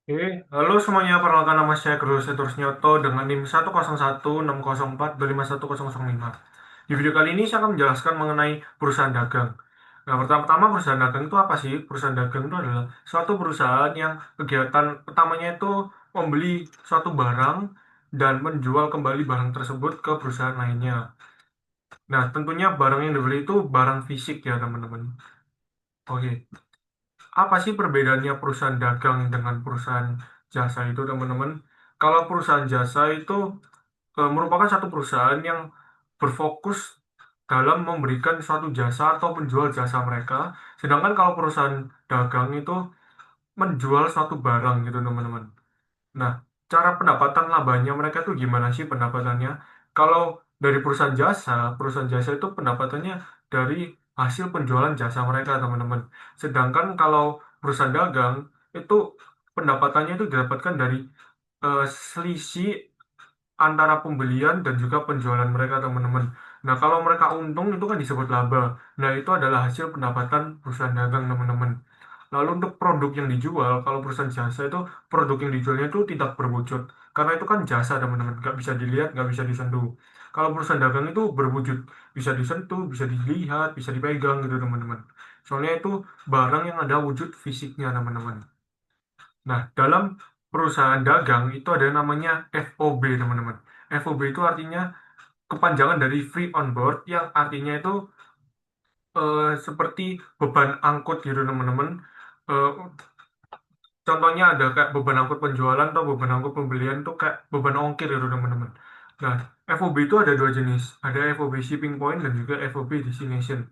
Oke, halo semuanya, perkenalkan nama saya Guru Setur Nyoto dengan NIM 1016004251005. Di video kali ini saya akan menjelaskan mengenai perusahaan dagang. Nah, pertama-tama perusahaan dagang itu apa sih? Perusahaan dagang itu adalah suatu perusahaan yang kegiatan utamanya itu membeli suatu barang dan menjual kembali barang tersebut ke perusahaan lainnya. Nah, tentunya barang yang dibeli itu barang fisik ya, teman-teman. Oke, apa sih perbedaannya perusahaan dagang dengan perusahaan jasa itu, teman-teman? Kalau perusahaan jasa itu merupakan satu perusahaan yang berfokus dalam memberikan suatu jasa atau menjual jasa mereka. Sedangkan kalau perusahaan dagang itu menjual suatu barang gitu, teman-teman. Nah, cara pendapatan labanya mereka tuh gimana sih pendapatannya? Kalau dari perusahaan jasa itu pendapatannya dari hasil penjualan jasa mereka, teman-teman. Sedangkan kalau perusahaan dagang itu pendapatannya itu didapatkan dari selisih antara pembelian dan juga penjualan mereka, teman-teman. Nah, kalau mereka untung itu kan disebut laba. Nah, itu adalah hasil pendapatan perusahaan dagang, teman-teman. Lalu untuk produk yang dijual, kalau perusahaan jasa itu produk yang dijualnya itu tidak berwujud. Karena itu kan jasa, teman-teman. Nggak bisa dilihat, nggak bisa disentuh. Kalau perusahaan dagang itu berwujud. Bisa disentuh, bisa dilihat, bisa dipegang gitu, teman-teman. Soalnya itu barang yang ada wujud fisiknya, teman-teman. Nah, dalam perusahaan dagang itu ada yang namanya FOB, teman-teman. FOB itu artinya kepanjangan dari free on board, yang artinya itu seperti beban angkut gitu, teman-teman. Eh, Contohnya ada kayak beban angkut penjualan atau beban angkut pembelian tuh kayak beban ongkir itu, teman-teman. Nah, FOB itu ada dua jenis. Ada FOB shipping point dan juga FOB destination.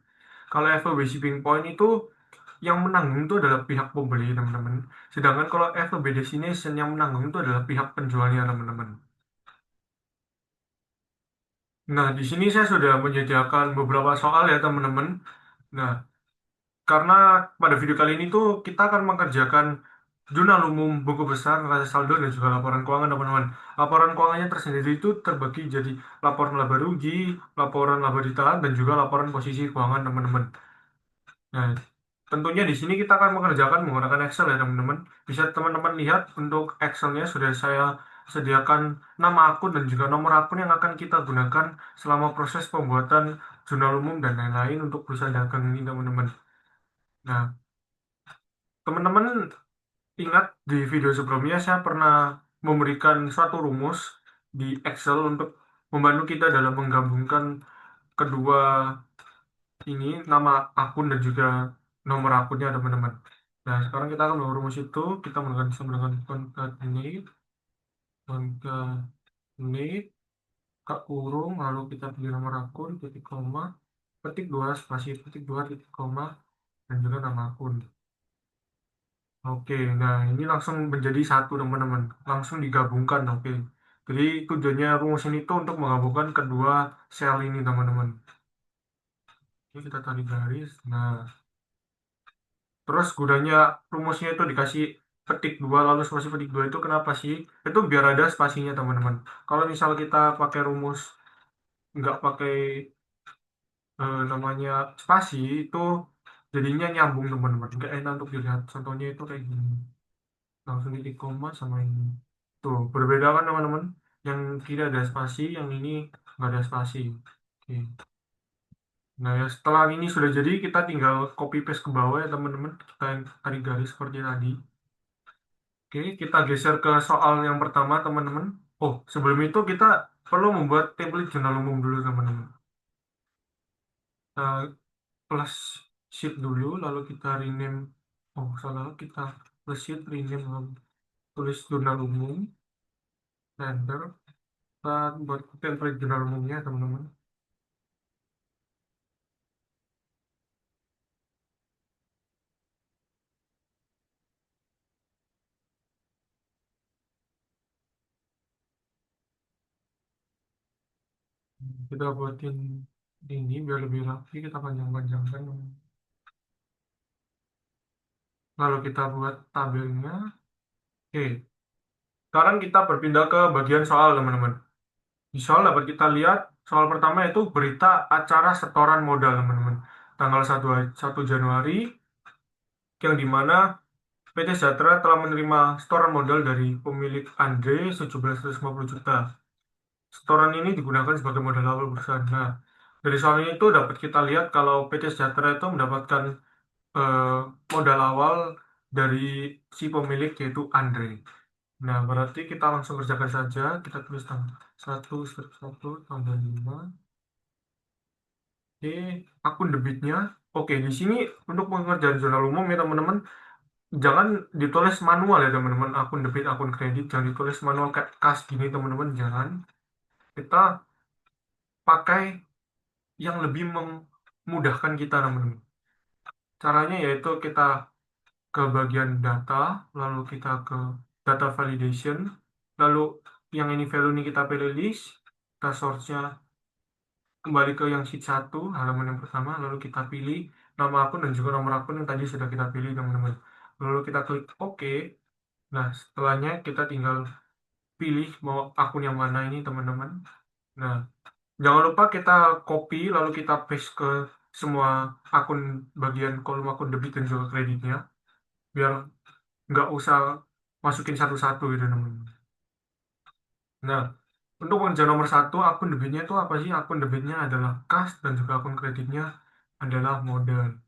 Kalau FOB shipping point itu yang menanggung itu adalah pihak pembeli, teman-teman. Sedangkan kalau FOB destination yang menanggung itu adalah pihak penjualnya, teman-teman. Nah, di sini saya sudah menyediakan beberapa soal ya, teman-teman. Nah, karena pada video kali ini tuh kita akan mengerjakan jurnal umum, buku besar, neraca saldo, dan juga laporan keuangan, teman-teman. Laporan keuangannya tersendiri itu terbagi jadi laporan laba rugi, laporan laba ditahan, dan juga laporan posisi keuangan, teman-teman. Nah, tentunya di sini kita akan mengerjakan menggunakan Excel ya, teman-teman. Bisa teman-teman lihat untuk Excelnya sudah saya sediakan nama akun dan juga nomor akun yang akan kita gunakan selama proses pembuatan jurnal umum dan lain-lain untuk perusahaan dagang ini, teman-teman. Nah, teman-teman ingat di video sebelumnya saya pernah memberikan suatu rumus di Excel untuk membantu kita dalam menggabungkan kedua ini, nama akun dan juga nomor akunnya, teman-teman. Nah, sekarang kita akan menggunakan rumus itu. Kita menggunakan concatenate, concatenate, kak kurung, lalu kita pilih nomor akun, titik koma, petik dua, spasi, petik dua, titik koma, dan juga nama akun. Oke, nah ini langsung menjadi satu, teman-teman. Langsung digabungkan, oke. Jadi tujuannya rumus ini tuh untuk menggabungkan kedua sel ini, teman-teman. Oke, kita tarik garis. Nah, terus gunanya rumusnya itu dikasih petik dua lalu spasi petik dua itu kenapa sih? Itu biar ada spasinya, teman-teman. Kalau misal kita pakai rumus nggak pakai namanya spasi itu jadinya nyambung, teman-teman. Nggak enak untuk dilihat. Contohnya itu kayak gini. Langsung titik koma sama ini. Tuh, berbeda kan, teman-teman? Yang kiri ada spasi, yang ini nggak ada spasi. Oke. Nah, ya setelah ini sudah jadi, kita tinggal copy paste ke bawah ya, teman-teman. Kita tarik garis seperti tadi. Oke, kita geser ke soal yang pertama, teman-teman. Oh, sebelum itu kita perlu membuat template jurnal umum dulu, teman-teman. Kita plus sheet dulu, lalu kita rename. Oh, salah, kita plus sheet, rename, lalu tulis jurnal umum, enter. Kita buat template jurnal umumnya, teman-teman. Kita buatin ini biar lebih rapi, kita panjang-panjangkan. Lalu kita buat tabelnya. Oke, sekarang kita berpindah ke bagian soal, teman-teman. Di soal dapat kita lihat, soal pertama itu berita acara setoran modal, teman-teman. Tanggal 1 Januari, yang dimana PT Sejahtera telah menerima setoran modal dari pemilik Andre 1750 juta. Setoran ini digunakan sebagai modal awal perusahaan. Nah, dari soal ini itu dapat kita lihat kalau PT Sejahtera itu mendapatkan eh, modal awal dari si pemilik yaitu Andre. Nah, berarti kita langsung kerjakan saja. Kita tulis tanggal 1/1 tanggal 5. Oke, akun debitnya. Oke, di sini untuk pengerjaan jurnal umum ya teman-teman, jangan ditulis manual ya teman-teman. Akun debit, akun kredit, jangan ditulis manual kayak kas gini teman-teman. Jangan. Kita pakai yang lebih memudahkan kita teman-teman. Caranya yaitu kita ke bagian data, lalu kita ke data validation, lalu yang ini value ini kita pilih list, kita source-nya kembali ke yang sheet 1 halaman yang pertama, lalu kita pilih nama akun dan juga nomor akun yang tadi sudah kita pilih teman-teman. Lalu kita klik OK. Nah, setelahnya kita tinggal pilih mau akun yang mana ini teman-teman. Nah, jangan lupa kita copy lalu kita paste ke semua akun bagian kolom akun debit dan juga kreditnya biar nggak usah masukin satu-satu gitu teman-teman. Nah, untuk pengerjaan nomor satu, akun debitnya itu apa sih? Akun debitnya adalah kas dan juga akun kreditnya adalah modal.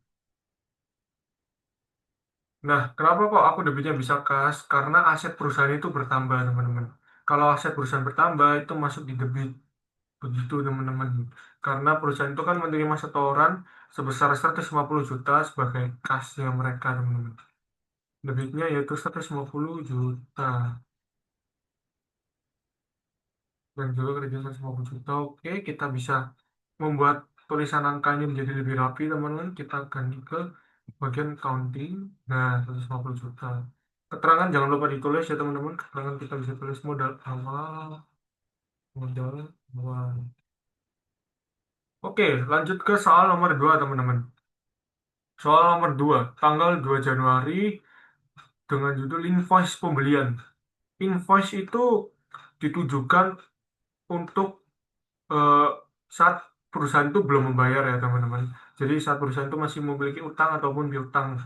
Nah, kenapa kok akun debitnya bisa kas? Karena aset perusahaan itu bertambah, teman-teman. Kalau aset perusahaan bertambah, itu masuk di debit. Begitu, teman-teman. Karena perusahaan itu kan menerima setoran sebesar 150 juta sebagai kasnya mereka, teman-teman. Debitnya yaitu 150 juta. Dan juga kerja 150 juta. Oke, kita bisa membuat tulisan angkanya menjadi lebih rapi, teman-teman. Kita ganti ke bagian counting. Nah, 150 juta. Keterangan jangan lupa ditulis ya, teman-teman. Keterangan kita bisa tulis modal awal, modal awal. Oke, lanjut ke soal nomor 2, teman-teman. Soal nomor 2 tanggal 2 Januari dengan judul invoice pembelian. Invoice itu ditujukan untuk eh, saat perusahaan itu belum membayar ya teman-teman. Jadi saat perusahaan itu masih memiliki utang ataupun piutang.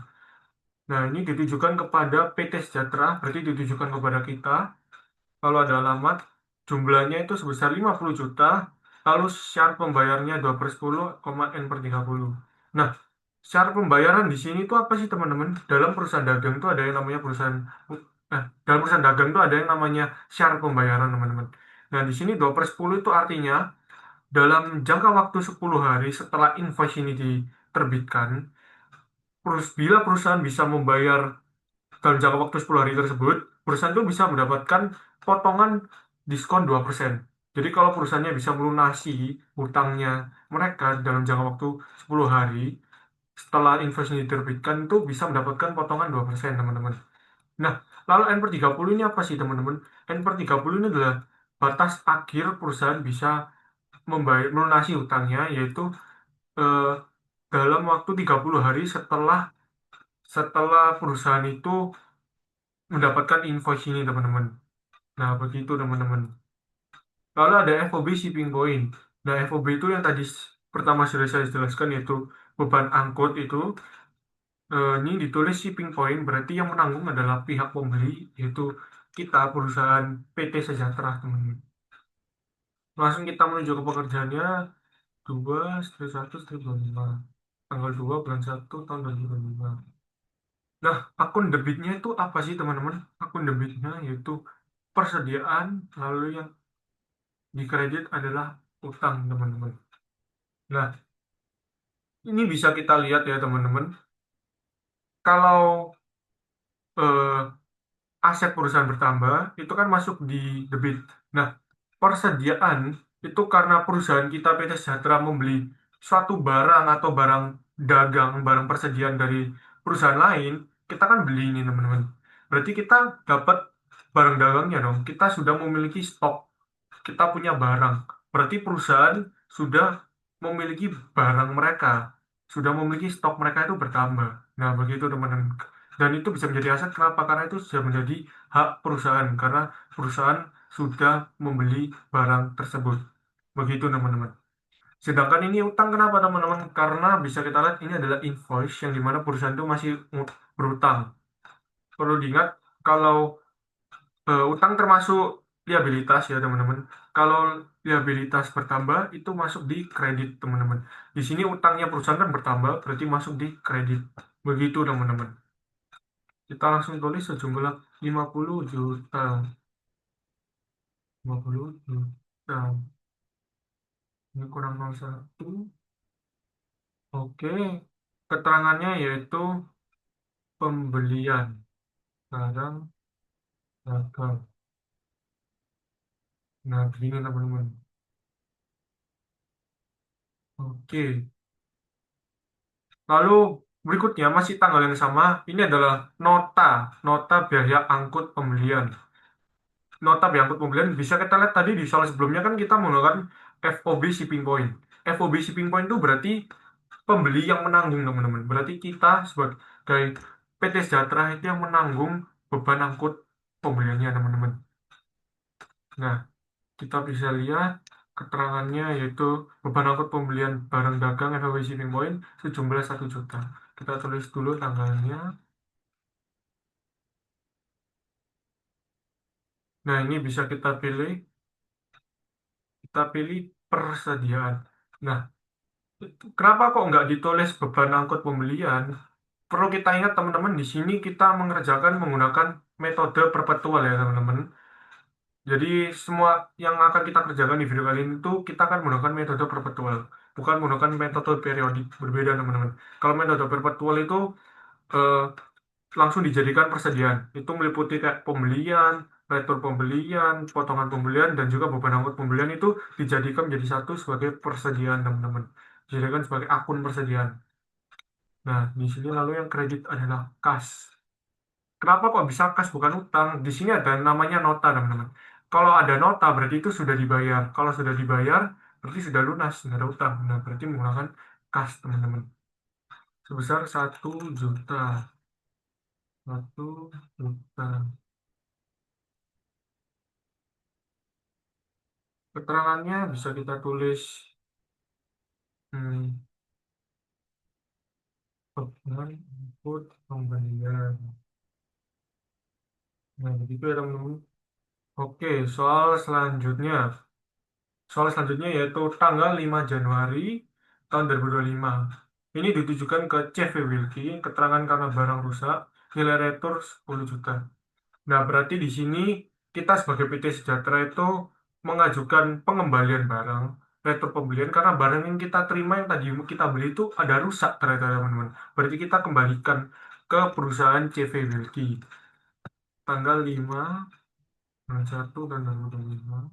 Nah, ini ditujukan kepada PT Sejahtera, berarti ditujukan kepada kita. Kalau ada alamat, jumlahnya itu sebesar 50 juta, lalu syarat pembayarnya 2/10, N/30. Nah, syarat pembayaran di sini itu apa sih teman-teman? Dalam perusahaan dagang itu ada yang namanya dalam perusahaan dagang itu ada yang namanya syarat pembayaran teman-teman. Nah, di sini 2/10 itu artinya dalam jangka waktu 10 hari setelah invoice ini diterbitkan, bila perusahaan bisa membayar dalam jangka waktu 10 hari tersebut, perusahaan itu bisa mendapatkan potongan diskon 2%. Jadi kalau perusahaannya bisa melunasi hutangnya mereka dalam jangka waktu 10 hari setelah invoice ini diterbitkan itu bisa mendapatkan potongan 2% teman-teman. Nah, lalu N/30 ini apa sih teman-teman? N/30 ini adalah batas akhir perusahaan bisa membayar melunasi hutangnya yaitu eh, dalam waktu 30 hari setelah setelah perusahaan itu mendapatkan invoice ini teman-teman. Nah, begitu teman-teman. Lalu ada FOB shipping point. Nah, FOB itu yang tadi pertama sudah saya jelaskan yaitu beban angkut itu ini ditulis shipping point berarti yang menanggung adalah pihak pembeli yaitu kita perusahaan PT Sejahtera teman-teman. Langsung kita menuju ke pekerjaannya 2/1/25 tanggal 2 bulan 1 tahun 2025. Nah, akun debitnya itu apa sih teman-teman? Akun debitnya yaitu persediaan, lalu yang di kredit adalah utang teman-teman. Nah, ini bisa kita lihat ya teman-teman. Kalau eh, aset perusahaan bertambah, itu kan masuk di debit. Nah, persediaan itu karena perusahaan kita PT Sejahtera membeli suatu barang atau barang dagang, barang persediaan dari perusahaan lain, kita kan beli ini teman-teman. Berarti kita dapat barang dagangnya dong. Kita sudah memiliki stok, kita punya barang. Berarti perusahaan sudah memiliki barang mereka, sudah memiliki stok mereka itu bertambah. Nah, begitu teman-teman. Dan itu bisa menjadi aset, kenapa? Karena itu sudah menjadi hak perusahaan, karena perusahaan sudah membeli barang tersebut. Begitu teman-teman. Sedangkan ini utang, kenapa teman-teman? Karena bisa kita lihat ini adalah invoice yang dimana perusahaan itu masih berutang. perlu diingat kalau utang termasuk liabilitas ya teman-teman. Kalau liabilitas bertambah itu masuk di kredit teman-teman. Di sini utangnya perusahaan kan bertambah berarti masuk di kredit. Begitu teman-teman. Kita langsung tulis sejumlah 50 juta. 50 juta. Ini kurang 01. Oke. Keterangannya yaitu pembelian barang dagang. Nah, begini teman-teman. Oke. Lalu berikutnya masih tanggal yang sama. Ini adalah nota, nota biaya angkut pembelian. Nota biaya angkut pembelian bisa kita lihat tadi di soal sebelumnya kan kita menggunakan FOB shipping point. FOB shipping point itu berarti pembeli yang menanggung teman-teman. Berarti kita sebagai PT Sejahtera itu yang menanggung beban angkut pembeliannya teman-teman. Nah, kita bisa lihat keterangannya yaitu beban angkut pembelian barang dagang FOB shipping point sejumlah 1 juta. Kita tulis dulu tanggalnya. Nah, ini bisa kita pilih persediaan. Nah, kenapa kok nggak ditulis beban angkut pembelian? Perlu kita ingat teman-teman, di sini kita mengerjakan menggunakan metode perpetual ya teman-teman. Jadi semua yang akan kita kerjakan di video kali ini itu kita akan menggunakan metode perpetual, bukan menggunakan metode periodik, berbeda teman-teman. Kalau metode perpetual itu eh, langsung dijadikan persediaan. Itu meliputi kayak pembelian, retur pembelian, potongan pembelian, dan juga beban angkut pembelian itu dijadikan menjadi satu sebagai persediaan teman-teman. Dijadikan sebagai akun persediaan. Nah, di sini lalu yang kredit adalah kas. Kenapa kok bisa kas bukan utang? Di sini ada namanya nota, teman-teman. Kalau ada nota, berarti itu sudah dibayar. Kalau sudah dibayar, berarti sudah lunas, nggak ada utang. Nah, berarti menggunakan kas, teman-teman. Sebesar 1 juta. 1 juta. Keterangannya bisa kita tulis hmm, beban input pembelian. Nah, begitu ya, teman-teman. Oke, Soal selanjutnya yaitu tanggal 5 Januari tahun 2025. Ini ditujukan ke CV Wilkie, keterangan karena barang rusak, nilai retur 10 juta. Nah, berarti di sini kita sebagai PT Sejahtera itu mengajukan pengembalian barang, retur pembelian, karena barang yang kita terima yang tadi kita beli itu ada rusak ternyata teman-teman. Berarti kita kembalikan ke perusahaan CV Wilkie. Tanggal 5/1 dan 2025.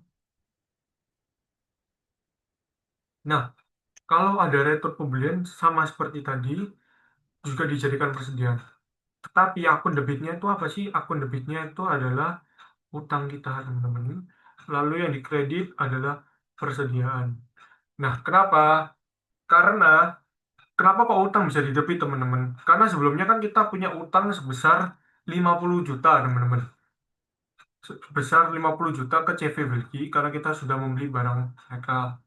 Nah, kalau ada retur pembelian sama seperti tadi, juga dijadikan persediaan. Tetapi akun debitnya itu apa sih? Akun debitnya itu adalah utang kita, teman-teman. Lalu yang dikredit adalah persediaan. Nah, Karena kenapa kok utang bisa didebit, teman-teman? Karena sebelumnya kan kita punya utang sebesar 50 juta, teman-teman. Sebesar 50 juta ke CV Wilky karena kita sudah membeli barang mereka.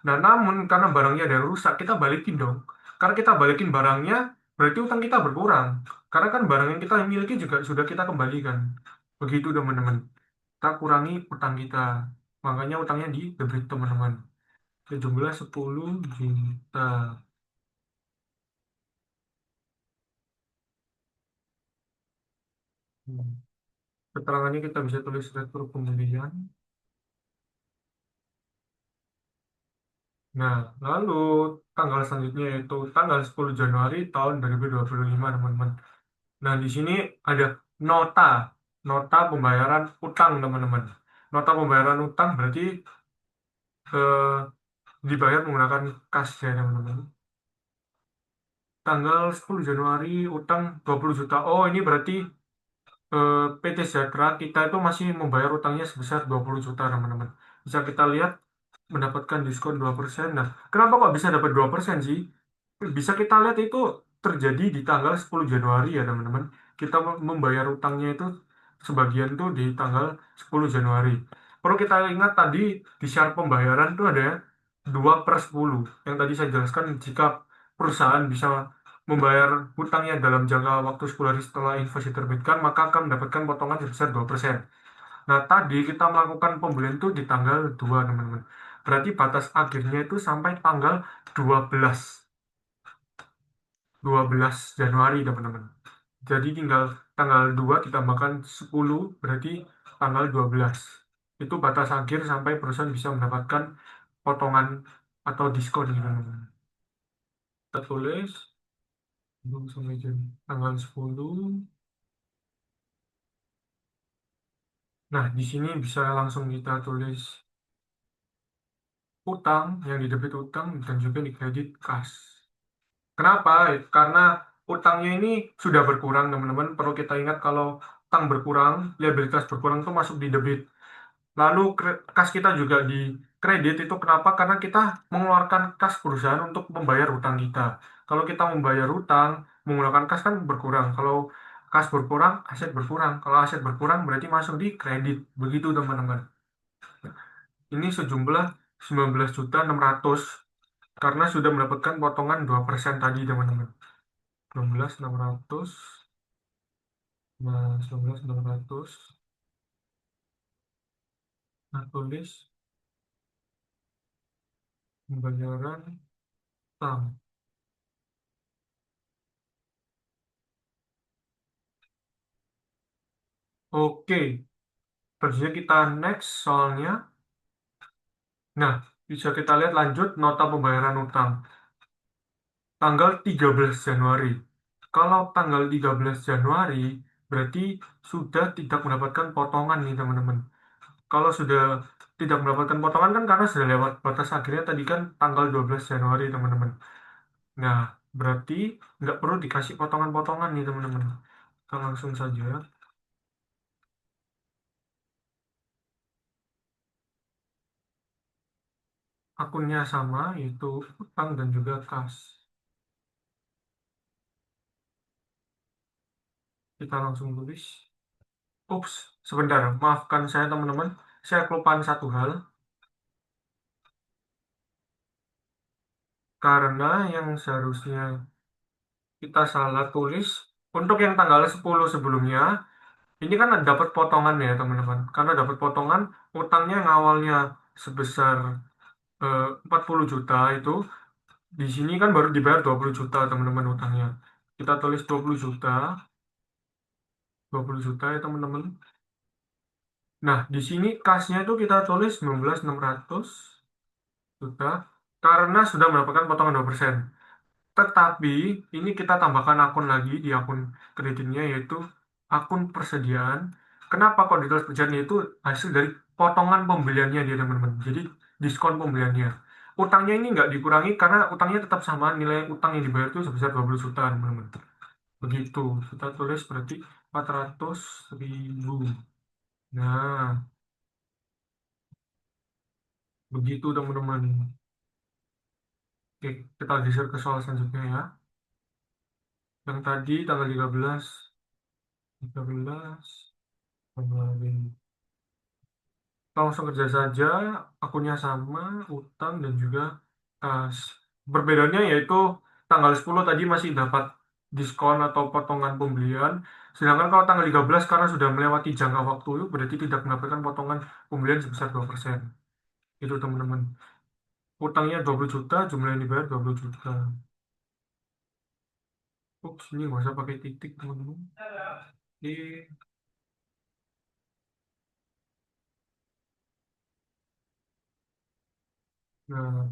Nah, namun karena barangnya ada yang rusak, kita balikin dong. Karena kita balikin barangnya, berarti utang kita berkurang. Karena kan barang yang kita miliki juga sudah kita kembalikan. Begitu, teman-teman. Kita kurangi utang kita. Makanya utangnya di debit, teman-teman. Sejumlah 10 juta. Hmm. Keterangannya kita bisa tulis retur pembelian. Nah, lalu tanggal selanjutnya yaitu tanggal 10 Januari tahun 2025, teman-teman. Nah, di sini ada nota, nota pembayaran utang, teman-teman. Nota pembayaran utang berarti dibayar menggunakan kas ya, teman-teman. Tanggal 10 Januari utang 20 juta. Oh, ini berarti PT Sejahtera kita itu masih membayar utangnya sebesar 20 juta, teman-teman. Bisa kita lihat mendapatkan diskon 2%. Nah, kenapa kok bisa dapat 2% sih? Bisa kita lihat itu terjadi di tanggal 10 Januari ya teman-teman. Kita membayar utangnya itu sebagian tuh di tanggal 10 Januari. Perlu kita ingat tadi di syarat pembayaran tuh ada 2/10. Yang tadi saya jelaskan jika perusahaan bisa membayar hutangnya dalam jangka waktu 10 hari setelah invoice diterbitkan, maka akan mendapatkan potongan sebesar 2%. Nah, tadi kita melakukan pembelian itu di tanggal 2, teman-teman. Berarti batas akhirnya itu sampai tanggal 12, 12 Januari, teman-teman. Jadi tinggal tanggal 2 ditambahkan 10, berarti tanggal 12. Itu batas akhir sampai perusahaan bisa mendapatkan potongan atau diskon gitu, teman-teman. Kita tulis belum sampai tanggal 10. Nah, di sini bisa langsung kita tulis utang, yang di debit utang dan juga di kredit kas. Kenapa? Karena utangnya ini sudah berkurang, teman-teman. Perlu kita ingat kalau utang berkurang, liabilitas berkurang itu masuk di debit. Lalu kas kita juga di kredit itu kenapa? Karena kita mengeluarkan kas perusahaan untuk membayar utang kita. Kalau kita membayar utang, menggunakan kas kan berkurang. Kalau kas berkurang, aset berkurang. Kalau aset berkurang berarti masuk di kredit. Begitu, teman-teman. Ini sejumlah 19.600.000 karena sudah mendapatkan potongan 2% tadi, teman-teman. 19.600, nah 19.600, nah tulis pembayaran utang. Oke, selanjutnya kita next soalnya. Nah, bisa kita lihat lanjut nota pembayaran utang. Tanggal 13 Januari. Kalau tanggal 13 Januari, berarti sudah tidak mendapatkan potongan nih, teman-teman. Kalau sudah tidak mendapatkan potongan kan karena sudah lewat batas akhirnya tadi kan tanggal 12 Januari, teman-teman. Nah, berarti nggak perlu dikasih potongan-potongan nih, teman-teman. Kita langsung saja. Akunnya sama, yaitu utang dan juga kas. Kita langsung tulis. Ups, sebentar. Maafkan saya, teman-teman. Saya kelupaan satu hal. Karena yang seharusnya kita salah tulis. Untuk yang tanggal 10 sebelumnya, ini kan dapat potongan ya, teman-teman. Karena dapat potongan, utangnya yang awalnya sebesar 40 juta itu, di sini kan baru dibayar 20 juta, teman-teman, utangnya. Kita tulis 20 juta, 20 juta ya, teman-teman. Nah, di sini kasnya itu kita tulis 19.600 juta karena sudah mendapatkan potongan 2%. Tetapi ini kita tambahkan akun lagi di akun kreditnya, yaitu akun persediaan. Kenapa kok ditulis persediaan? Itu hasil dari potongan pembeliannya dia, teman-teman. Jadi diskon pembeliannya. Utangnya ini nggak dikurangi karena utangnya tetap sama, nilai utang yang dibayar itu sebesar 20 juta, teman-teman. Begitu. Kita tulis berarti 400.000. Nah, begitu, teman-teman. Oke, kita geser ke soal selanjutnya ya. Yang tadi tanggal 13, 13 Januari. Kita langsung kerja saja, akunnya sama, utang dan juga kas. Perbedaannya yaitu tanggal 10 tadi masih dapat diskon atau potongan pembelian, sedangkan kalau tanggal 13 karena sudah melewati jangka waktu itu berarti tidak mendapatkan potongan pembelian sebesar 2%. Itu, teman-teman. Utangnya 20 juta, jumlah yang dibayar 20 juta. Ups, ini nggak usah pakai titik, teman-teman. Oke, nah,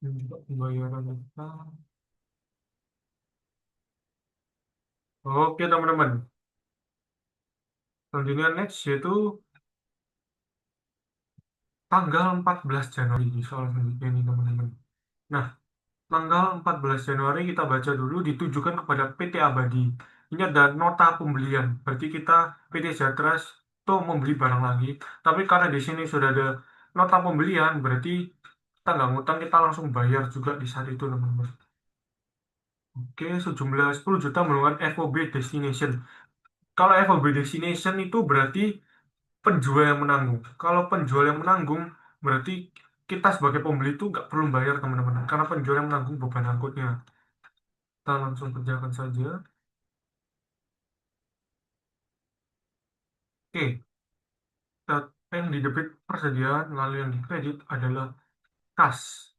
ini juga pembayaran utang. Oke, teman-teman. Selanjutnya next yaitu tanggal 14 Januari di soal selanjutnya ini, teman-teman. Nah, tanggal 14 Januari kita baca dulu ditujukan kepada PT Abadi. Ini ada nota pembelian. Berarti kita PT Sejahtera itu membeli barang lagi. Tapi karena di sini sudah ada nota pembelian, berarti kita nggak ngutang, kita langsung bayar juga di saat itu, teman-teman. Oke, sejumlah 10 juta menggunakan FOB Destination. Kalau FOB Destination itu berarti penjual yang menanggung. Kalau penjual yang menanggung, berarti kita sebagai pembeli itu nggak perlu bayar, teman-teman. Karena penjual yang menanggung beban angkutnya. Kita langsung kerjakan saja. Oke, yang di debit persediaan, lalu yang di kredit adalah kas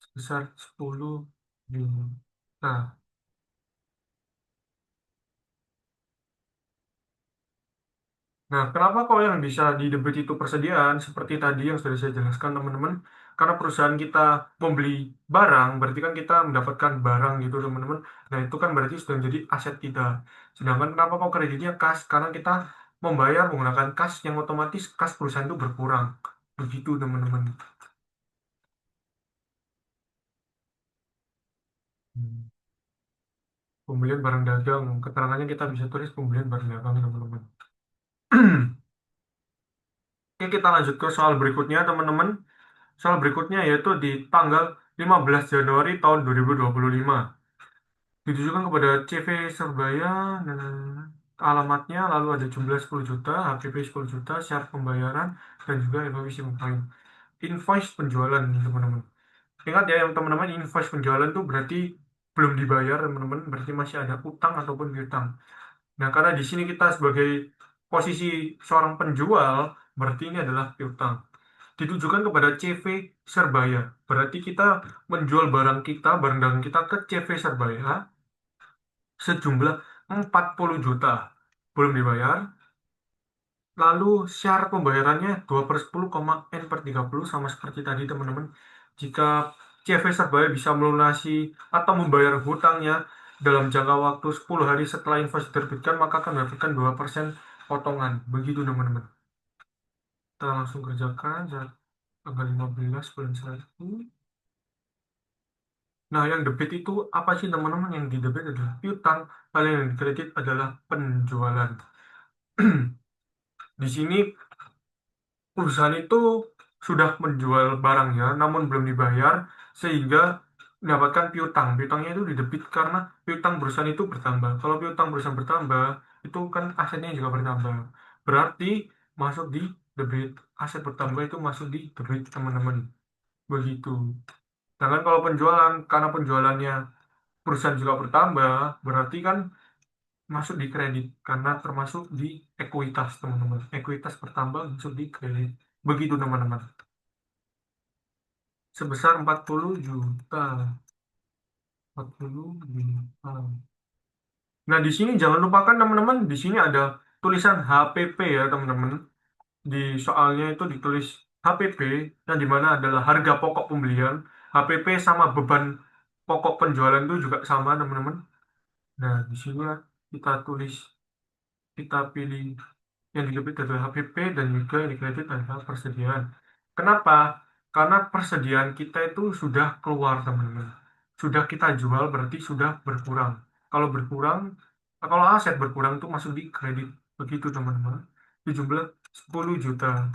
sebesar 10 juta. Nah, kenapa kok yang bisa di debit itu persediaan? Seperti tadi yang sudah saya jelaskan, teman-teman. Karena perusahaan kita membeli barang, berarti kan kita mendapatkan barang gitu, teman-teman. Nah, itu kan berarti sudah menjadi aset kita. Sedangkan kenapa kok kreditnya kas? Karena kita membayar menggunakan kas yang otomatis kas perusahaan itu berkurang. Begitu, teman-teman. Hmm. Pembelian barang dagang, keterangannya kita bisa tulis pembelian barang dagang, teman-teman. Oke, kita lanjut ke soal berikutnya, teman-teman. Soal berikutnya yaitu di tanggal 15 Januari tahun 2025. Ditujukan kepada CV Serbaya, dan alamatnya, lalu ada jumlah 10 juta, HPP 10 juta, syarat pembayaran, dan juga invoice payment. Invoice penjualan, teman-teman. Ingat ya, yang teman-teman, invoice penjualan itu berarti belum dibayar, teman-teman. Berarti masih ada utang ataupun piutang. Nah, karena di sini kita sebagai posisi seorang penjual, berarti ini adalah piutang. Ditujukan kepada CV Serbaya. Berarti kita menjual barang kita, barang dagang kita ke CV Serbaya sejumlah 40 juta. Belum dibayar. Lalu syarat pembayarannya 2 per 10, N per 30, sama seperti tadi, teman-teman. Jika CV Serbaya bisa melunasi atau membayar hutangnya dalam jangka waktu 10 hari setelah invoice diterbitkan, maka akan mendapatkan 2% potongan. Begitu, teman-teman. Kita langsung kerjakan saat tanggal 15 bulan 1. Nah, yang debit itu apa sih, teman-teman? Yang di debit adalah piutang, lalu yang di kredit adalah penjualan. Di sini perusahaan itu sudah menjual barangnya, namun belum dibayar, sehingga mendapatkan piutang. Piutangnya itu di debit karena piutang perusahaan itu bertambah. Kalau piutang perusahaan bertambah, itu kan asetnya juga bertambah. Berarti masuk di debit. Aset bertambah itu masuk di debit, teman-teman. Begitu. Sedangkan kalau penjualan, karena penjualannya perusahaan juga bertambah, berarti kan masuk di kredit karena termasuk di ekuitas, teman-teman. Ekuitas bertambah masuk di kredit. Begitu, teman-teman. Sebesar 40 juta. 40 juta. Nah, di sini jangan lupakan, teman-teman, di sini ada tulisan HPP ya, teman-teman. Di soalnya itu ditulis HPP, yang dimana adalah harga pokok pembelian. HPP sama beban pokok penjualan itu juga sama, teman-teman. Nah, di sini kita tulis, kita pilih yang di debit adalah HPP, dan juga yang di kredit adalah persediaan. Kenapa? Karena persediaan kita itu sudah keluar, teman-teman. Sudah kita jual berarti sudah berkurang. Kalau berkurang, kalau aset berkurang itu masuk di kredit. Begitu, teman-teman. Di jumlah 10 juta.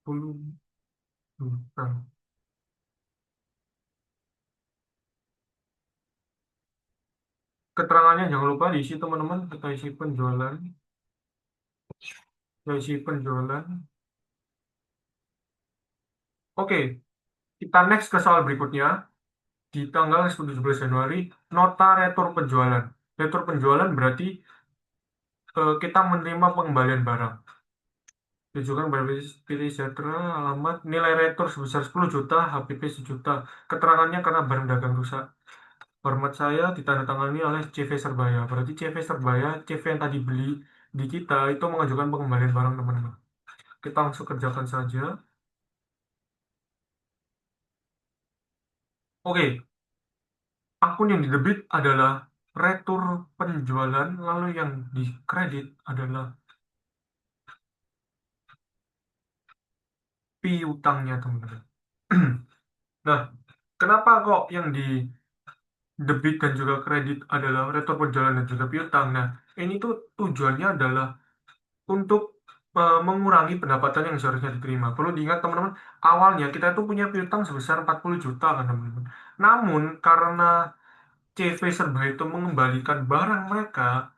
10 juta. Keterangannya jangan lupa diisi, teman-teman. Kita isi penjualan. Kita isi penjualan. Oke, kita next ke soal berikutnya. Di tanggal 17 Januari, nota retur penjualan. Retur penjualan berarti kita menerima pengembalian barang. Tujukan pilih sejahtera, alamat, nilai retur sebesar 10 juta, HPP 1 juta. Keterangannya karena barang dagang rusak. Hormat saya ditandatangani oleh CV Serbaya. Berarti CV Serbaya, CV yang tadi beli di kita itu mengajukan pengembalian barang, teman-teman. Kita langsung kerjakan saja. Oke, akun yang didebit adalah retur penjualan, lalu yang di kredit adalah piutangnya, teman-teman. Nah, kenapa kok yang di debit dan juga kredit adalah retur penjualan dan juga piutang? Nah, ini tuh tujuannya adalah untuk mengurangi pendapatan yang seharusnya diterima. Perlu diingat, teman-teman, awalnya kita itu punya piutang sebesar 40 juta kan, teman-teman. Namun, karena CV Serba itu mengembalikan barang mereka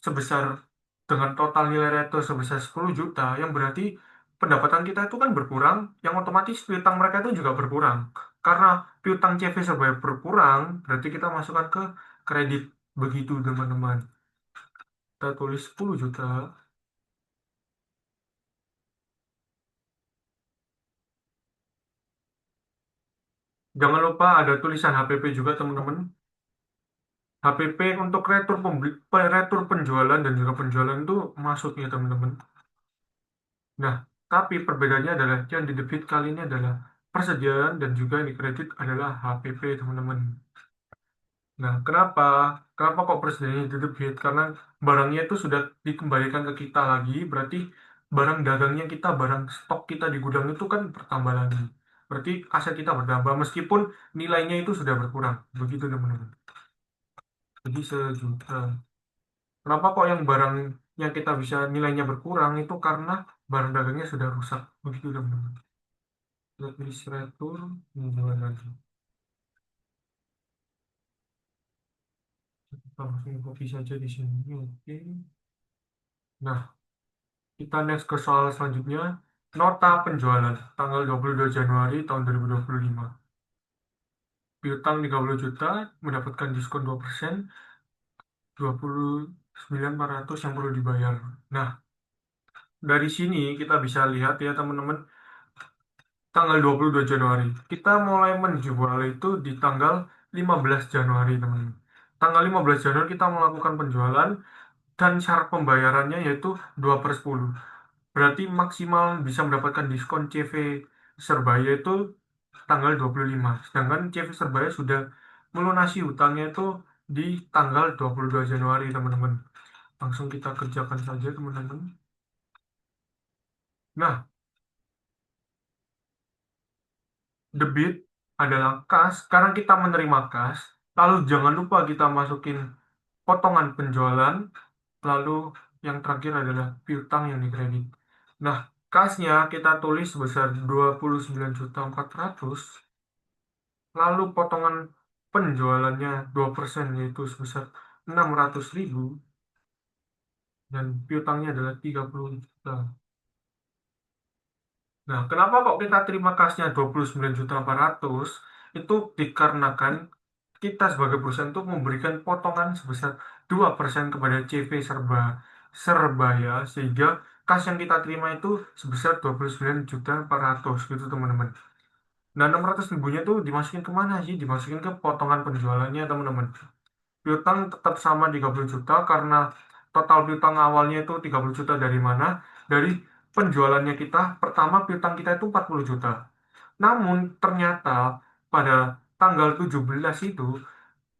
sebesar dengan total nilai retur sebesar 10 juta, yang berarti pendapatan kita itu kan berkurang, yang otomatis piutang mereka itu juga berkurang. Karena piutang CV Surabaya berkurang, berarti kita masukkan ke kredit. Begitu teman-teman. Kita tulis 10 juta. Jangan lupa ada tulisan HPP juga teman-teman. HPP untuk retur retur penjualan dan juga penjualan itu masuknya teman-teman. Nah, tapi perbedaannya adalah yang di debit kali ini adalah persediaan dan juga yang di kredit adalah HPP teman-teman. Nah, kenapa? Kenapa kok persediaannya di debit? Karena barangnya itu sudah dikembalikan ke kita lagi, berarti barang dagangnya kita, barang stok kita di gudang itu kan bertambah lagi. Berarti aset kita bertambah meskipun nilainya itu sudah berkurang. Begitu teman-teman. Jadi sejuta. Kenapa kok yang barang yang kita bisa nilainya berkurang itu karena barang dagangnya sudah rusak. Begitu teman-teman. Administrator penjualan lagi. Kita langsung copy saja di sini. Oke. Nah, kita next ke soal selanjutnya. Nota penjualan tanggal 22 Januari tahun 2025. Piutang 30 juta, mendapatkan diskon 2%, 29.400 yang perlu dibayar. Nah, dari sini kita bisa lihat ya teman-teman, tanggal 22 Januari. Kita mulai menjual itu di tanggal 15 Januari, teman-teman. Tanggal 15 Januari kita melakukan penjualan dan syarat pembayarannya yaitu 2/10. Berarti maksimal bisa mendapatkan diskon CV Serbaya itu tanggal 25. Sedangkan CV Serbaya sudah melunasi hutangnya itu di tanggal 22 Januari, teman-teman. Langsung kita kerjakan saja, teman-teman. Nah, debit adalah kas. Sekarang kita menerima kas. Lalu jangan lupa kita masukin potongan penjualan. Lalu yang terakhir adalah piutang yang dikredit. Nah, kasnya kita tulis sebesar 29.400.000. Lalu potongan penjualannya 2% yaitu sebesar 600.000. Dan piutangnya adalah 30 juta. Nah, kenapa kok kita terima kasnya 29.400.000? Itu dikarenakan kita sebagai perusahaan itu memberikan potongan sebesar 2% kepada CV Serbaya sehingga kas yang kita terima itu sebesar 29.400.000 gitu teman-teman. Nah, 600 ribunya tuh dimasukin kemana sih? Dimasukin ke potongan penjualannya teman-teman. Piutang tetap sama 30 juta karena total piutang awalnya itu 30 juta dari mana? Dari penjualannya kita, pertama piutang kita itu 40 juta. Namun ternyata pada tanggal 17 itu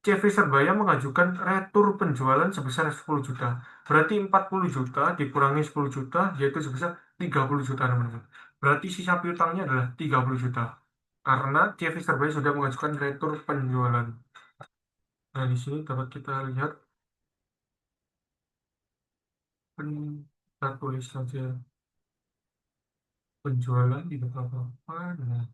CV Serbaya mengajukan retur penjualan sebesar 10 juta. Berarti 40 juta dikurangi 10 juta yaitu sebesar 30 juta teman-teman. Berarti sisa piutangnya adalah 30 juta. Karena CV Serbaya sudah mengajukan retur penjualan. Nah, di sini dapat kita lihat kita tulis saja penjualan di beberapa mana.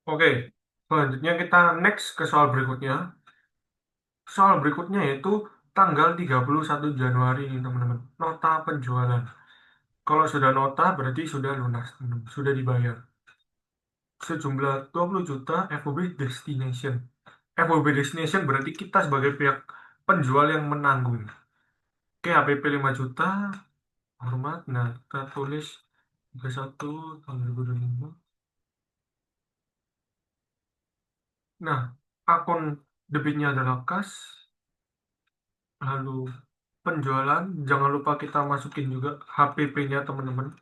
Oke, selanjutnya kita next ke soal berikutnya. Soal berikutnya yaitu tanggal 31 Januari ini teman-teman. Nota penjualan. Kalau sudah nota berarti sudah lunas, teman-teman. Sudah dibayar. Sejumlah 20 juta FOB destination. FOB destination berarti kita sebagai pihak penjual yang menanggung. Oke, HPP 5 juta. Hormat. Nah, kita tulis 31 tahun 2025. Nah, akun debitnya adalah kas, lalu penjualan, jangan lupa kita masukin juga HPP-nya teman-teman.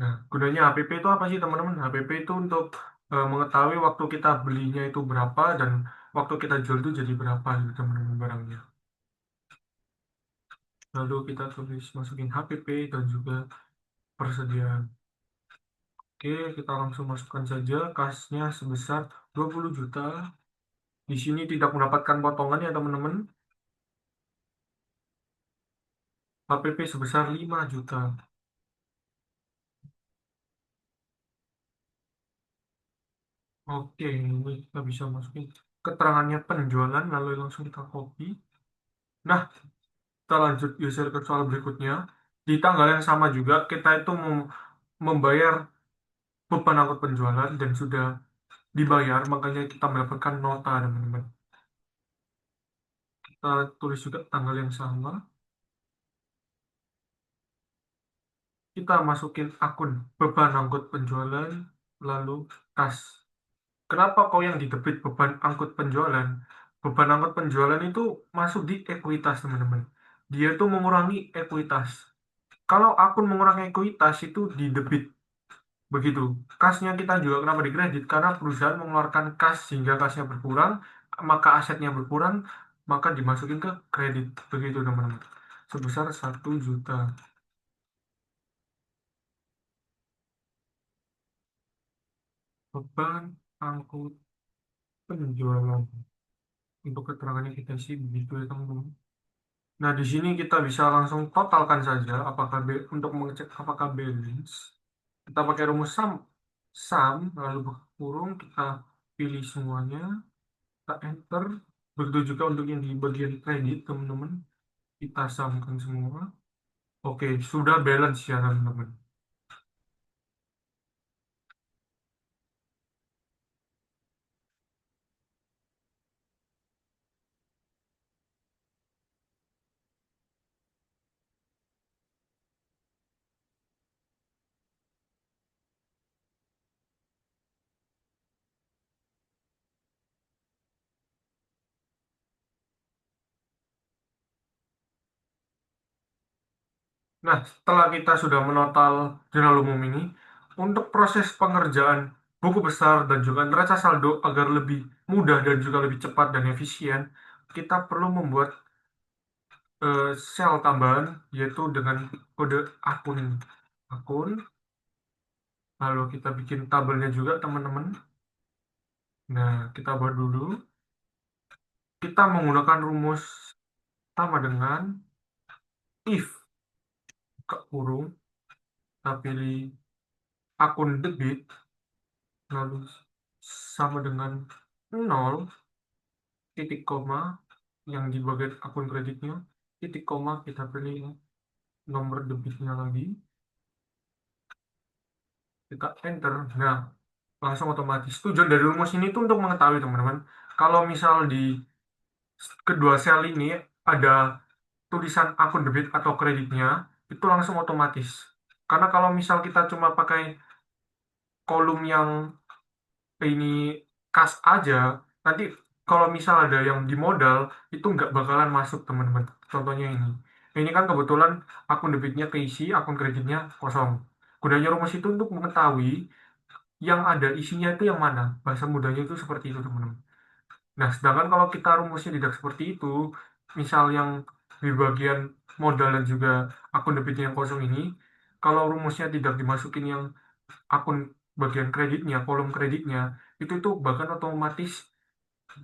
Nah, gunanya HPP itu apa sih teman-teman? HPP itu untuk mengetahui waktu kita belinya itu berapa dan waktu kita jual itu jadi berapa gitu teman-teman barangnya. Lalu kita tulis masukin HPP dan juga persediaan. Oke, kita langsung masukkan saja kasnya sebesar 20 juta. Di sini tidak mendapatkan potongan ya teman-teman. HPP sebesar 5 juta. Oke, ini kita bisa masukin keterangannya penjualan, lalu langsung kita copy. Nah, kita lanjut geser ke soal berikutnya. Di tanggal yang sama juga, kita itu membayar beban angkut penjualan dan sudah dibayar, makanya kita mendapatkan nota, teman-teman. Kita tulis juga tanggal yang sama. Kita masukin akun beban angkut penjualan, lalu kas. Kenapa kau yang di debit beban angkut penjualan? Beban angkut penjualan itu masuk di ekuitas, teman-teman. Dia itu mengurangi ekuitas. Kalau akun mengurangi ekuitas itu di debit. Begitu. Kasnya kita juga kenapa di kredit? Karena perusahaan mengeluarkan kas sehingga kasnya berkurang, maka asetnya berkurang, maka dimasukin ke kredit. Begitu, teman-teman. Sebesar 1 juta. Beban angkut penjualan. Untuk keterangannya kita isi begitu ya, teman-teman. Nah, di sini kita bisa langsung totalkan saja untuk mengecek apakah balance. Kita pakai rumus sum, lalu kurung, kita pilih semuanya, kita enter. Begitu juga untuk yang di bagian kredit, teman-teman. Kita sumkan semua. Oke, sudah balance ya, teman-teman. Nah, setelah kita sudah menotal jurnal umum ini, untuk proses pengerjaan buku besar dan juga neraca saldo agar lebih mudah dan juga lebih cepat dan efisien, kita perlu membuat sel tambahan, yaitu dengan kode akun. Akun, lalu kita bikin tabelnya juga, teman-teman. Nah, kita buat dulu. Kita menggunakan rumus sama dengan if, buka kurung, kita pilih akun debit, lalu sama dengan 0, titik koma, yang di bagian akun kreditnya, titik koma, kita pilih nomor debitnya lagi, kita enter. Nah, langsung otomatis. Tujuan dari rumus ini tuh untuk mengetahui, teman-teman, kalau misal di kedua sel ini ada tulisan akun debit atau kreditnya, itu langsung otomatis. Karena kalau misal kita cuma pakai kolom yang ini kas aja, nanti kalau misal ada yang di modal itu nggak bakalan masuk, teman-teman. Contohnya ini kan kebetulan akun debitnya keisi, akun kreditnya kosong. Gunanya rumus itu untuk mengetahui yang ada isinya itu yang mana. Bahasa mudahnya itu seperti itu, teman-teman. Nah, sedangkan kalau kita rumusnya tidak seperti itu, misal yang di bagian modal dan juga akun debitnya yang kosong ini, kalau rumusnya tidak dimasukin yang akun bagian kreditnya, kolom kreditnya, itu tuh bahkan otomatis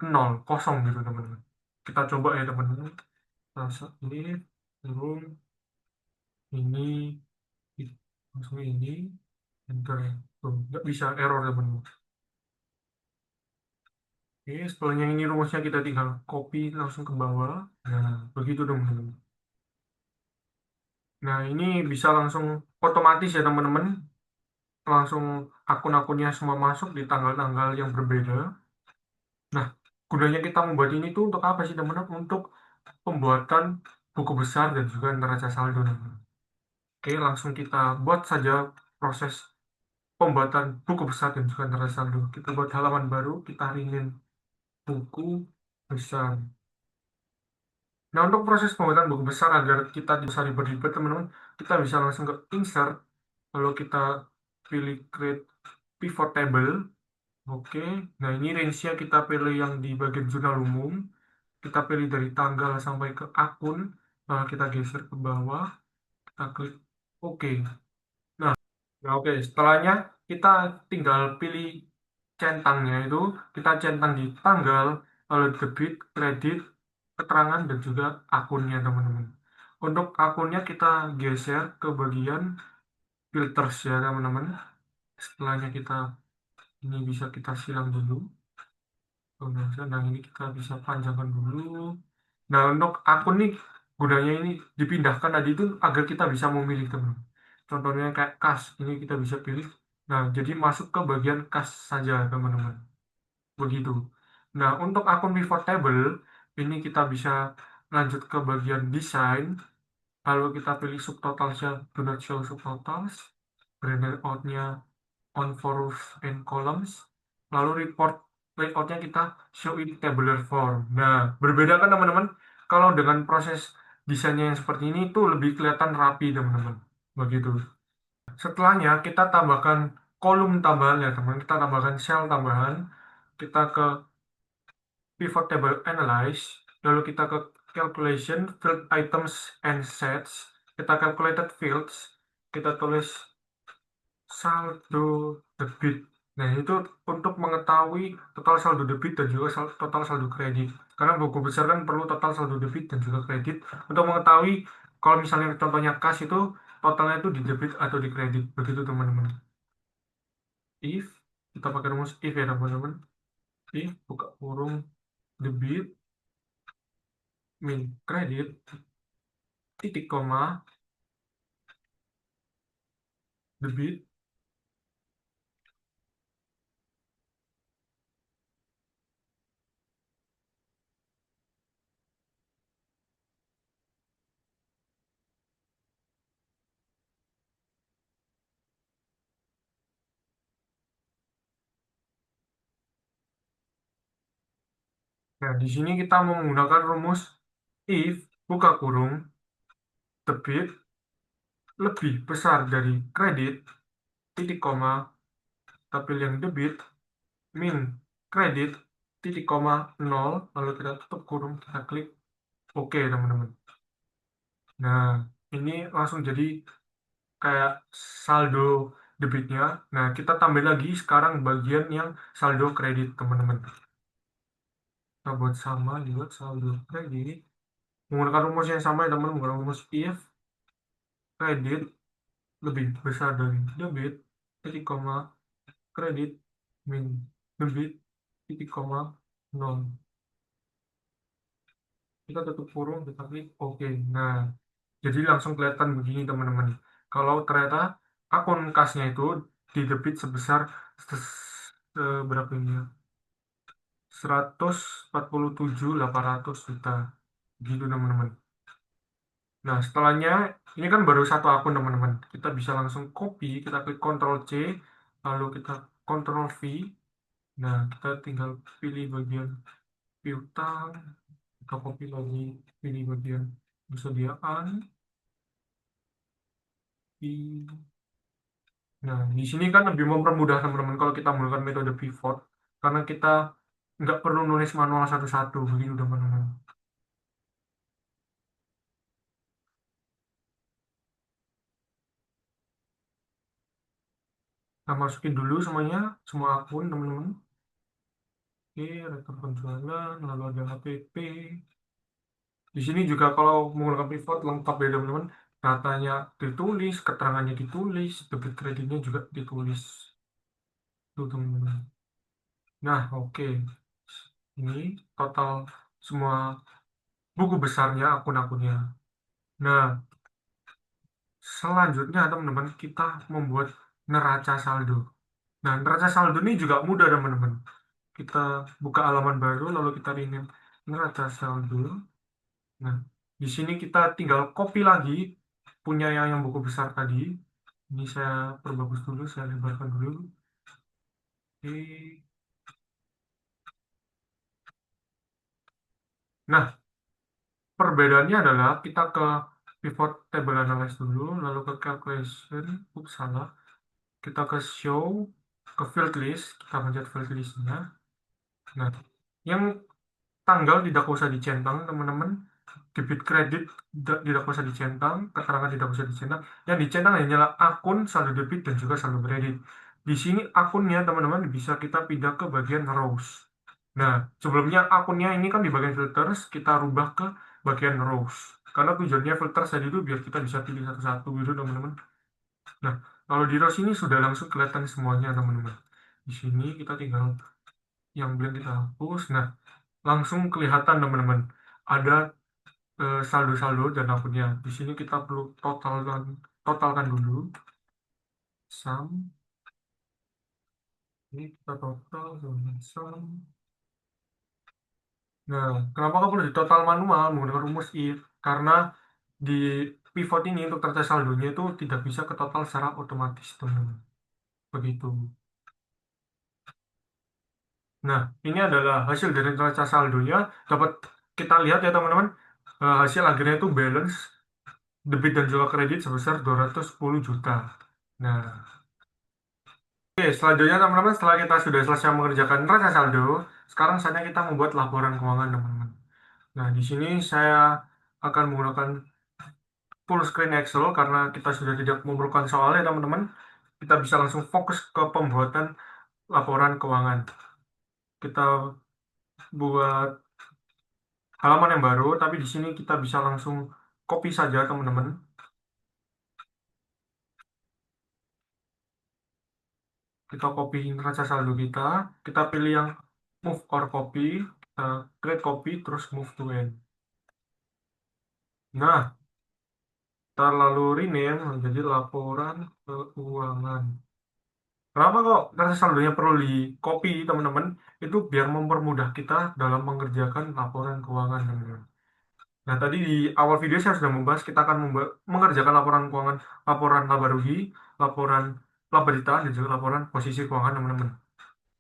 nol, kosong gitu, teman-teman. Kita coba ya, teman-teman. Ini, turun, ini, langsung ini, enter. Tuh, nggak bisa, error, teman-teman. Oke, setelahnya ini rumusnya kita tinggal copy langsung ke bawah. Nah, begitu, teman-teman. Nah, ini bisa langsung otomatis ya, teman-teman. Langsung akun-akunnya semua masuk di tanggal-tanggal yang berbeda. Nah, gunanya kita membuat ini tuh untuk apa sih, teman-teman? Untuk pembuatan buku besar dan juga neraca saldo, teman-teman. Oke, langsung kita buat saja proses pembuatan buku besar dan juga neraca saldo. Kita buat halaman baru, kita ringin buku besar. Nah, untuk proses pembuatan buku besar agar kita bisa ribet-ribet, teman-teman, kita bisa langsung ke insert, lalu kita pilih create pivot table. Oke, nah ini range-nya kita pilih yang di bagian jurnal umum, kita pilih dari tanggal sampai ke akun, Kita geser ke bawah, kita klik OK. Nah, nah, oke, setelahnya kita tinggal pilih centangnya itu, kita centang di tanggal, lalu debit, kredit, keterangan, dan juga akunnya, teman-teman. Untuk akunnya kita geser ke bagian filters ya, teman-teman. Setelahnya kita ini bisa kita silang dulu. Nah, ini kita bisa panjangkan dulu. Nah, untuk akun nih, gunanya ini dipindahkan tadi itu agar kita bisa memilih, teman. Contohnya kayak kas, ini kita bisa pilih. Nah, jadi masuk ke bagian kas saja, teman-teman. Begitu. Nah, untuk akun pivot table, ini kita bisa lanjut ke bagian desain. Lalu kita pilih subtotalsnya, do not show subtotals. Brand layoutnya on for rows and columns. Lalu report layoutnya kita show in tabular form. Nah, berbeda kan, teman-teman? Kalau dengan proses desainnya yang seperti ini itu lebih kelihatan rapi, teman-teman. Begitu. Setelahnya kita tambahkan kolom tambahan ya, teman. Kita tambahkan sel tambahan. Kita ke pivot table analyze, lalu kita ke calculation field items and sets. Kita calculated fields. Kita tulis saldo debit. Nah, itu untuk mengetahui total saldo debit dan juga total saldo kredit. Karena buku besar kan perlu total saldo debit dan juga kredit untuk mengetahui kalau misalnya contohnya kas itu totalnya itu di debit atau di kredit. Begitu, teman-teman. If kita pakai rumus if ya, teman-teman. If buka kurung debit min kredit titik koma debit. Nah, di sini kita menggunakan rumus if buka kurung debit lebih besar dari kredit, titik koma, tapi yang debit, min kredit, titik koma, 0, lalu kita tutup kurung, kita klik OK, teman-teman. Nah, ini langsung jadi kayak saldo debitnya. Nah, kita tambah lagi sekarang bagian yang saldo kredit, teman-teman. Kita buat sama juga saldo kredit. Menggunakan rumus yang sama ya, teman-teman. Menggunakan rumus if kredit lebih besar dari debit, titik koma, kredit, min debit, titik koma, 0. Kita tutup kurung, kita klik OK. Nah, jadi langsung kelihatan begini, teman-teman. Kalau ternyata akun kasnya itu di debit sebesar berapa ini ya? 147.800 juta. Gitu, teman-teman. Nah, setelahnya, ini kan baru satu akun, teman-teman. Kita bisa langsung copy, kita klik Ctrl C, lalu kita Ctrl V. Nah, kita tinggal pilih bagian piutang, kita copy lagi, pilih bagian persediaan. Nah, di sini kan lebih mempermudah, teman-teman, kalau kita menggunakan metode pivot, karena kita nggak perlu nulis manual satu-satu, begitu, teman-teman. Kita masukin dulu semuanya, semua akun, teman-teman. Oke, rekam penjualan, lalu ada HPP. Di sini juga kalau menggunakan pivot lengkap ya, teman-teman. Datanya ditulis, keterangannya ditulis, debit kreditnya juga ditulis. Tuh, teman-teman. Nah, oke. Ini total semua buku besarnya, akun-akunnya. Nah, selanjutnya, teman-teman, kita membuat neraca saldo. Nah, neraca saldo ini juga mudah, teman-teman. Kita buka halaman baru, lalu kita rename neraca saldo. Nah, di sini kita tinggal copy lagi punya yang buku besar tadi. Ini saya perbagus dulu, saya lebarkan dulu. Oke. Nah, perbedaannya adalah kita ke pivot table analysis dulu, lalu ke calculation, salah. Kita ke show, ke field list, kita pencet field listnya. Nah, yang tanggal tidak usah dicentang, teman-teman. debit kredit tidak bisa dicentang, keterangan tidak bisa dicentang. Yang dicentang hanyalah akun, saldo debit, dan juga saldo kredit. Di sini akunnya teman-teman bisa kita pindah ke bagian rows. Nah, sebelumnya akunnya ini kan di bagian filters, kita rubah ke bagian rows. Karena tujuannya filters tadi itu biar kita bisa pilih satu-satu gitu teman-teman. Nah, kalau di rows ini sudah langsung kelihatan semuanya teman-teman. Di sini kita tinggal yang belum kita hapus. Nah, langsung kelihatan teman-teman. Ada saldo-saldo dan akunnya. Di sini kita perlu totalkan dulu sum. Ini kita total dengan sum. Nah, kenapa nggak perlu ditotal manual menggunakan rumus if? Karena di pivot ini untuk neraca saldonya itu tidak bisa ke total secara otomatis, teman-teman. Begitu. Nah, ini adalah hasil dari neraca saldonya. Dapat kita lihat ya, teman-teman. Hasil akhirnya itu balance debit dan juga kredit sebesar 210 juta. Nah, oke, selanjutnya teman-teman, setelah kita sudah selesai mengerjakan neraca saldo, sekarang saatnya kita membuat laporan keuangan, teman-teman. Nah, di sini saya akan menggunakan full screen Excel karena kita sudah tidak memerlukan soalnya, teman-teman. Kita bisa langsung fokus ke pembuatan laporan keuangan. Kita buat halaman yang baru, tapi di sini kita bisa langsung copy saja, teman-teman. Kita copy neraca saldo kita pilih yang move or copy, kita create copy, terus move to end. Nah, kita lalu rename menjadi laporan keuangan. Kenapa kok neraca saldonya perlu di copy, teman-teman? Itu biar mempermudah kita dalam mengerjakan laporan keuangan, teman-teman. Nah, tadi di awal video saya sudah membahas kita akan mengerjakan laporan keuangan, laporan laba rugi, laporan laba ditahan, dan juga laporan posisi keuangan, teman-teman.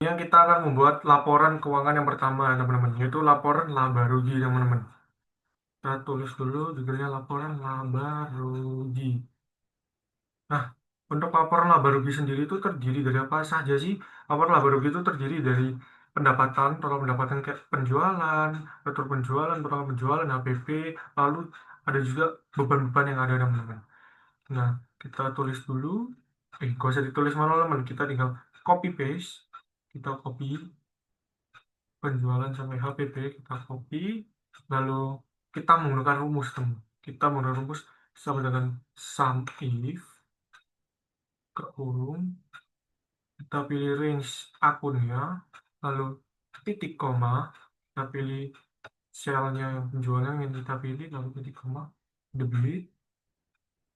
Yang kita akan membuat laporan keuangan yang pertama, teman-teman, yaitu laporan laba rugi, teman-teman. Kita tulis dulu judulnya laporan laba rugi. Nah, untuk laporan laba rugi sendiri itu terdiri dari apa saja sih? Laporan laba rugi itu terdiri dari pendapatan, total pendapatan kayak penjualan, total penjualan, HPP, lalu ada juga beban-beban yang ada, teman-teman. Nah, kita tulis dulu. Gak usah ditulis manual, teman. Kita tinggal copy paste. Kita copy penjualan sampai HPP, kita copy. Lalu kita menggunakan rumus, teman. Kita menggunakan rumus sama dengan sum if ke kurung, kita pilih range akunnya, lalu titik koma, kita pilih selnya yang penjualan yang kita pilih, lalu titik koma, debit,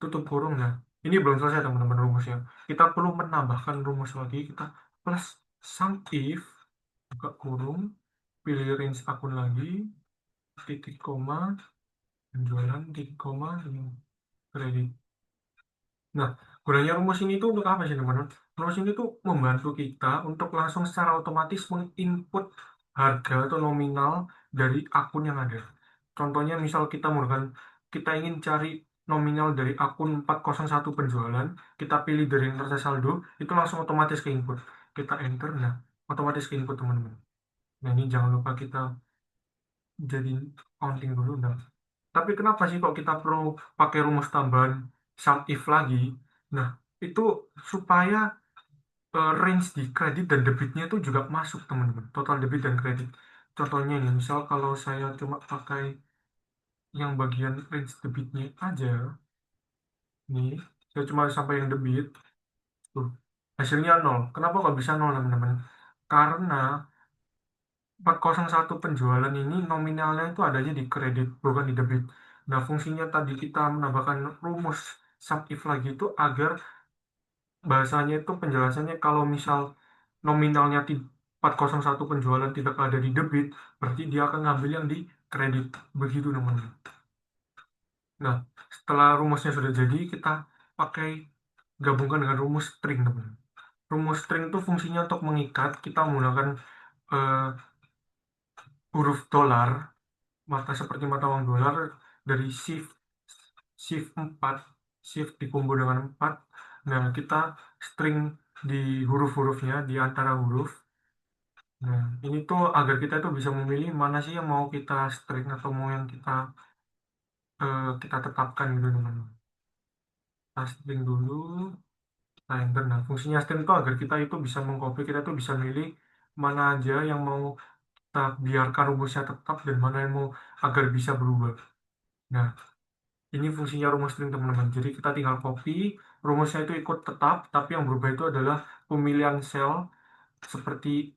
tutup kurung. Nah, ini belum selesai, teman-teman, rumusnya. Kita perlu menambahkan rumus lagi, kita plus sum if, buka kurung, pilih range akun lagi, titik koma, penjualan, titik koma, kredit. Nah, gunanya rumus ini tuh untuk apa sih, teman-teman? Rumus ini tuh membantu kita untuk langsung secara otomatis menginput harga atau nominal dari akun yang ada. Contohnya, misal kita ingin cari nominal dari akun 401 penjualan, kita pilih dari neraca saldo, itu langsung otomatis ke input. Kita enter, nah, otomatis ke input, teman-teman. Nah, ini jangan lupa kita jadi counting dulu. Nah, tapi kenapa sih kok kita perlu pakai rumus tambahan sum if lagi? Nah, itu supaya range di kredit dan debitnya itu juga masuk, teman-teman. Total debit dan kredit. Contohnya nih, misal kalau saya cuma pakai yang bagian range debitnya aja, nih, saya cuma sampai yang debit, tuh, hasilnya nol. Kenapa kok bisa nol, teman-teman? Karena 401 penjualan ini nominalnya itu adanya di kredit, bukan di debit. Nah, fungsinya tadi kita menambahkan rumus sum if lagi itu agar bahasanya itu penjelasannya kalau misal nominalnya 401 penjualan tidak ada di debit, berarti dia akan ngambil yang di kredit. Begitu, teman-teman. Nah, setelah rumusnya sudah jadi, kita pakai gabungkan dengan rumus string, teman-teman. Rumus string itu fungsinya untuk mengikat, kita menggunakan eh, huruf dolar, mata seperti mata uang dolar, dari shift shift 4, shift dikumpul dengan 4. Nah, kita string di huruf-hurufnya, di antara huruf. Nah, ini tuh agar kita tuh bisa memilih mana sih yang mau kita string atau mau yang kita kita tetapkan gitu teman-teman. Kita string dulu, kita enter. Nah, fungsinya string itu agar kita itu bisa mengcopy, kita tuh bisa milih mana aja yang mau kita biarkan rumusnya tetap dan mana yang mau agar bisa berubah. Nah, ini fungsinya rumus string teman-teman. Jadi kita tinggal copy, rumusnya itu ikut tetap, tapi yang berubah itu adalah pemilihan sel seperti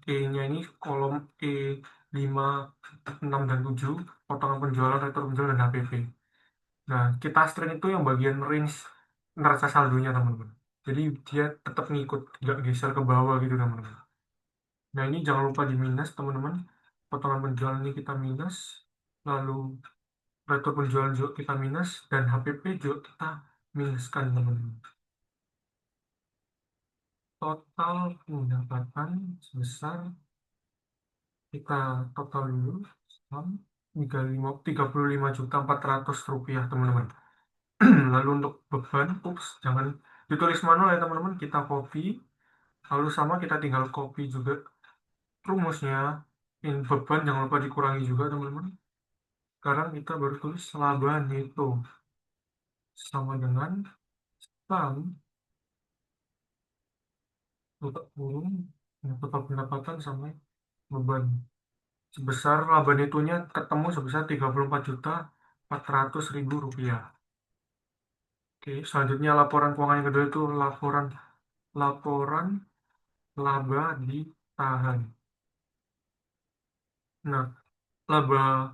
E-nya ini kolom E5, 6, dan 7, potongan penjualan, retur penjualan, dan HPP. Nah, kita string itu yang bagian range neraca saldonya teman-teman. Jadi dia tetap ngikut, nggak geser ke bawah gitu teman-teman. Nah, ini jangan lupa di minus teman-teman. Potongan penjualan ini kita minus, lalu retur penjualan juga kita minus, dan HPP juga kita minuskan teman-teman. Total pendapatan sebesar, kita total dulu, 35.400.000 rupiah teman-teman. Lalu untuk beban, jangan ditulis manual ya teman-teman, kita copy, lalu sama kita tinggal copy juga rumusnya. Beban jangan lupa dikurangi juga teman-teman. Sekarang kita baru tulis laba neto sama dengan sum untuk kurung total pendapatan sampai beban sebesar, laba netonya ketemu sebesar 34.400.000 rupiah. Oke, selanjutnya laporan keuangan yang kedua itu laporan laporan laba ditahan. Nah, laba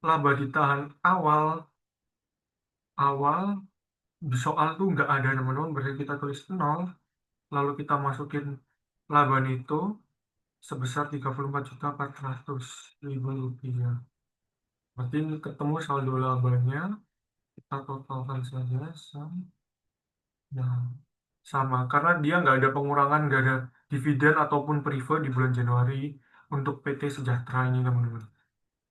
laba ditahan awal awal di soal tuh nggak ada teman-teman, berarti kita tulis 0, lalu kita masukin laba neto sebesar 34.400.000 rupiah. Berarti ini ketemu saldo labanya, kita totalkan saja nah, sama karena dia nggak ada pengurangan, nggak ada dividen ataupun preferred di bulan Januari untuk PT Sejahtera ini teman-teman.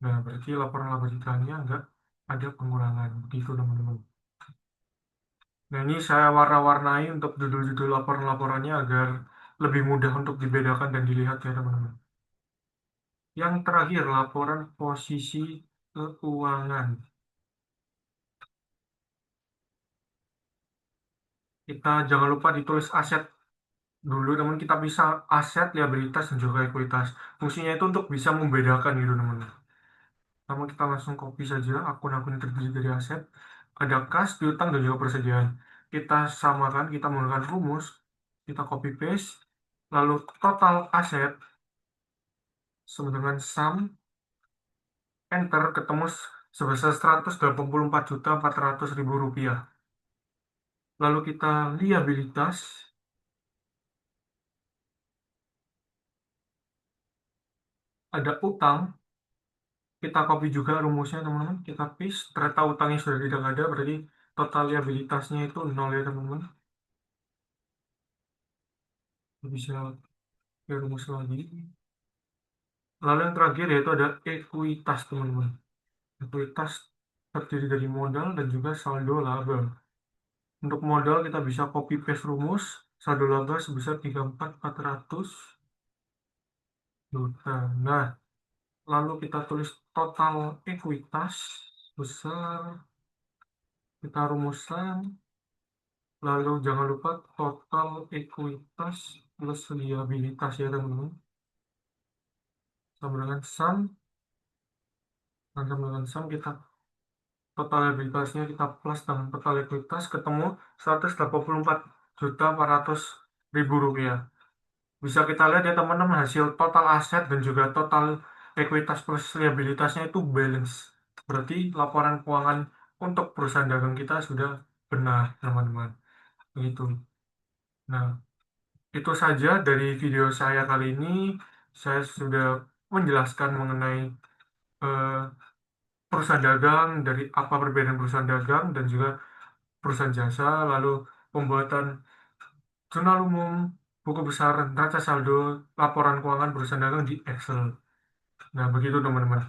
Nah, berarti laporan laba ditahannya nggak ada pengurangan begitu teman-teman. Nah, ini saya warna-warnai untuk judul-judul laporan-laporannya agar lebih mudah untuk dibedakan dan dilihat ya teman-teman. Yang terakhir, laporan posisi keuangan. Kita jangan lupa ditulis aset dulu, namun kita bisa aset, liabilitas, dan juga ekuitas. Fungsinya itu untuk bisa membedakan gitu teman-teman. Namun kita langsung copy saja akun-akun yang terdiri dari aset. Ada kas, piutang, dan juga persediaan. Kita samakan, kita menggunakan rumus, kita copy paste, lalu total aset sama dengan sum, enter, ketemu sebesar 184.400.000 rupiah. Lalu kita liabilitas, ada utang, kita copy juga rumusnya teman-teman, kita paste, ternyata utangnya sudah tidak ada, berarti total liabilitasnya itu 0 ya teman-teman. Bisa ya rumus lagi. Lalu yang terakhir yaitu ada ekuitas teman-teman. Ekuitas terdiri dari modal dan juga saldo laba. Untuk modal kita bisa copy paste rumus, saldo laba sebesar 34.400 juta. Nah, lalu kita tulis total ekuitas besar, kita rumuskan, lalu jangan lupa total ekuitas plus liabilitas ya teman-teman. Sama dengan sum, dan sama dengan sum kita total liabilitasnya kita plus dengan total likuiditas ketemu 184.400.000 rupiah. Bisa kita lihat ya teman-teman, hasil total aset dan juga total likuiditas plus liabilitasnya itu balance. Berarti laporan keuangan untuk perusahaan dagang kita sudah benar teman-teman. Begitu. Nah, itu saja dari video saya kali ini. Saya sudah menjelaskan mengenai eh, perusahaan dagang, dari apa perbedaan perusahaan dagang dan juga perusahaan jasa, lalu pembuatan jurnal umum, buku besar, neraca saldo, laporan keuangan perusahaan dagang di Excel. Nah, begitu teman-teman.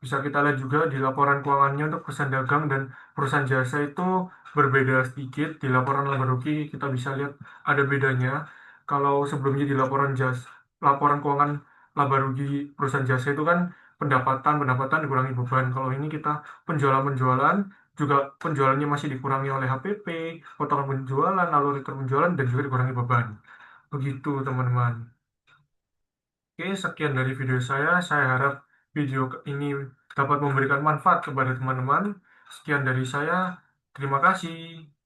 Bisa kita lihat juga di laporan keuangannya untuk perusahaan dagang dan perusahaan jasa itu berbeda sedikit. Di laporan laba rugi kita bisa lihat ada bedanya. Kalau sebelumnya di laporan laporan keuangan laba rugi perusahaan jasa itu kan pendapatan dikurangi beban. Kalau ini kita penjualan-penjualan juga penjualannya masih dikurangi oleh HPP, potongan penjualan, lalu return penjualan dan juga dikurangi beban. Begitu teman-teman. Oke, sekian dari video saya. Saya harap video ini dapat memberikan manfaat kepada teman-teman. Sekian dari saya. Terima kasih.